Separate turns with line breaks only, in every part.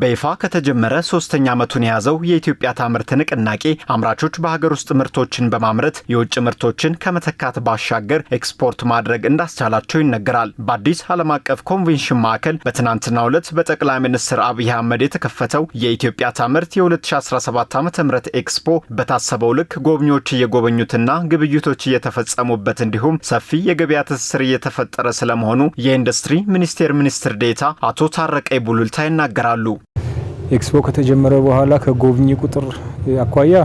በይፋ ከተጀመረ 3ኛ ዓመቱን የያዘው የኢትዮጵያ ታምርት ንቅናቄ አምራቾች በሀገር ውስጥ ምርቶችን በማምረት የውጭ ምርቶችን ከመተካት ባሻገር ኤክስፖርት ማድረግ እንዳስቻላቸው ይነገራል። በአዲስ ዓለም አቀፍ ኮንቬንሽን ማዕከል በትናንትናው ዕለት በጠቅላይ ሚኒስትር አብይ አህመድ የተከፈተው የኢትዮጵያ ታምርት የ2017 ዓ.ም ኤክስፖ በታሰበው ልክ ጎብኚዎች እየጎበኙትና ግብይቶች እየተፈጸሙበት እንዲሁም ሰፊ የገበያ ትስስር እየተፈጠረ ስለመሆኑ የኢንዱስትሪ ሚኒስትር ዴኤታ አቶ ታረቀኝ ቡሉልታ ይናገራሉ።
ኤክስፖ ከተጀመረ በኋላ ከጎብኚ ቁጥር አኳያ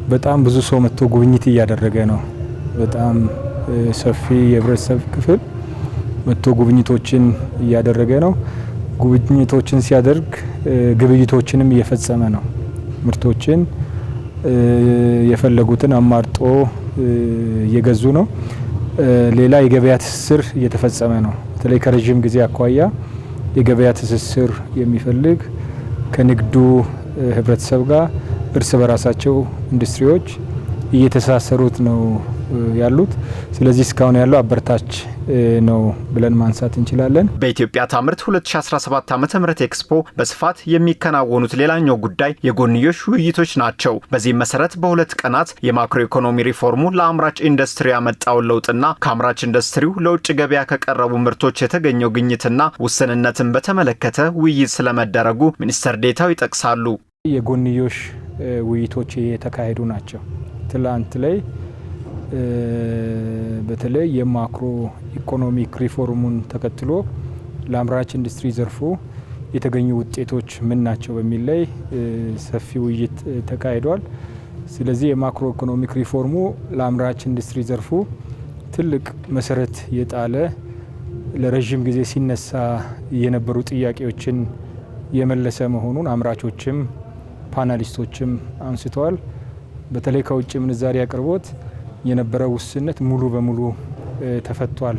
በጣም ብዙ ሰው መጥቶ ጉብኝት እያደረገ ነው። በጣም ሰፊ የህብረተሰብ ክፍል መጥቶ ጉብኝቶችን እያደረገ ነው። ጉብኝቶችን ሲያደርግ ግብይቶችንም እየፈጸመ ነው። ምርቶችን የፈለጉትን አማርጦ እየገዙ ነው። ሌላ የገበያ ትስስር እየተፈጸመ ነው። በተለይ ከረጅም ጊዜ አኳያ የገበያ ትስስር የሚፈልግ ከንግዱ ህብረተሰብ ጋር እርስ በራሳቸው ኢንዱስትሪዎች እየተሳሰሩት ነው ያሉት። ስለዚህ እስካሁን ያለው አበርታች ነው ብለን ማንሳት እንችላለን።
በኢትዮጵያ ታምርት 2017 ዓ.ም ኤክስፖ በስፋት የሚከናወኑት ሌላኛው ጉዳይ የጎንዮሽ ውይይቶች ናቸው። በዚህ መሰረት በሁለት ቀናት የማክሮ ኢኮኖሚ ሪፎርሙ ለአምራች ኢንዱስትሪ ያመጣውን ለውጥና ከአምራች ኢንዱስትሪው ለውጭ ገበያ ከቀረቡ ምርቶች የተገኘው ግኝትና ውስንነትን በተመለከተ ውይይት ስለመደረጉ ሚኒስትር ዴኤታው ይጠቅሳሉ።
የጎንዮሽ ውይይቶች የተካሄዱ ናቸው። ትላንት ላይ በተለይ የማክሮ ኢኮኖሚክ ሪፎርሙን ተከትሎ ለአምራች ኢንዱስትሪ ዘርፉ የተገኙ ውጤቶች ምን ናቸው በሚል ላይ ሰፊ ውይይት ተካሂዷል። ስለዚህ የማክሮ ኢኮኖሚክ ሪፎርሙ ለአምራች ኢንዱስትሪ ዘርፉ ትልቅ መሰረት የጣለ ለረጅም ጊዜ ሲነሳ የነበሩ ጥያቄዎችን የመለሰ መሆኑን አምራቾችም ፓናሊስቶችም አንስተዋል። በተለይ ከውጭ ምንዛሪ አቅርቦት የነበረው ውስንነት ሙሉ በሙሉ ተፈቷል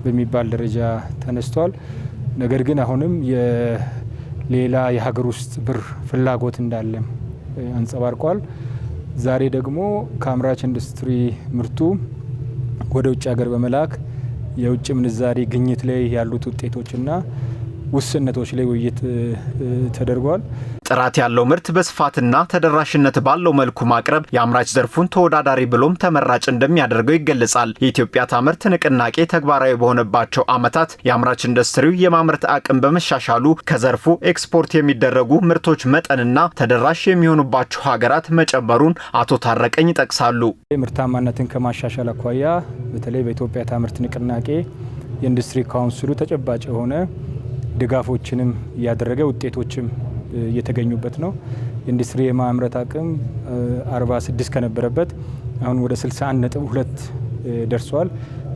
በሚባል ደረጃ ተነስቷል። ነገር ግን አሁንም የሌላ የሀገር ውስጥ ብር ፍላጎት እንዳለም አንጸባርቋል። ዛሬ ደግሞ ከአምራች ኢንዱስትሪ ምርቱ ወደ ውጭ ሀገር በመላክ የውጭ ምንዛሪ ግኝት ላይ ያሉት ውጤቶችና ውስንነቶች ላይ ውይይት ተደርጓል።
ጥራት ያለው ምርት በስፋትና ተደራሽነት ባለው መልኩ ማቅረብ የአምራች ዘርፉን ተወዳዳሪ ብሎም ተመራጭ እንደሚያደርገው ይገለጻል። የኢትዮጵያ ታምርት ንቅናቄ ተግባራዊ በሆነባቸው ዓመታት የአምራች ኢንዱስትሪው የማምረት አቅም በመሻሻሉ ከዘርፉ ኤክስፖርት የሚደረጉ ምርቶች መጠንና ተደራሽ የሚሆኑባቸው ሀገራት መጨመሩን አቶ ታረቀኝ ይጠቅሳሉ።
ምርታማነትን ከማሻሻል አኳያ በተለይ በኢትዮጵያ ታምርት ንቅናቄ የኢንዱስትሪ ካውንስሉ ተጨባጭ የሆነ ድጋፎችንም ያደረገ ውጤቶችም እየተገኙበት ነው። ኢንዱስትሪ የማምረት አቅም 46 ከነበረበት አሁን ወደ 61.2 ደርሷል።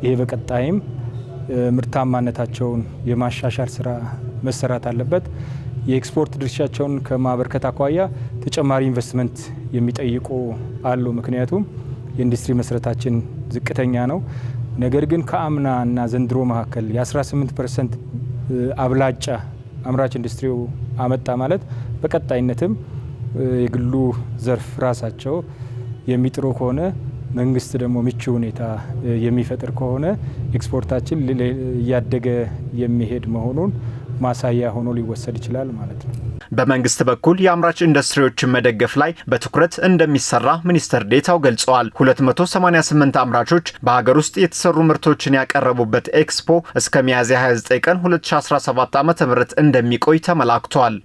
ይሄ በቀጣይም ምርታማነታቸውን የማሻሻል ስራ መሰራት አለበት። የኤክስፖርት ድርሻቸውን ከማበርከት አኳያ ተጨማሪ ኢንቨስትመንት የሚጠይቁ አሉ። ምክንያቱም የኢንዱስትሪ መሰረታችን ዝቅተኛ ነው። ነገር ግን ከአምና እና ዘንድሮ መካከል የ18% አብላጫ አምራች ኢንዱስትሪው አመጣ ማለት በቀጣይነትም የግሉ ዘርፍ ራሳቸው የሚጥሩ ከሆነ መንግስት ደግሞ ምቹ ሁኔታ የሚፈጥር ከሆነ ኤክስፖርታችን እያደገ የሚሄድ መሆኑን ማሳያ ሆኖ ሊወሰድ ይችላል ማለት ነው።
በመንግስት በኩል የአምራች ኢንዱስትሪዎችን መደገፍ ላይ በትኩረት እንደሚሰራ ሚኒስትር ዴኤታው ገልጸዋል። 288 አምራቾች በሀገር ውስጥ የተሰሩ ምርቶችን ያቀረቡበት ኤክስፖ እስከ ሚያዝያ 29 ቀን 2017 ዓ.ም እንደሚቆይ ተመላክቷል።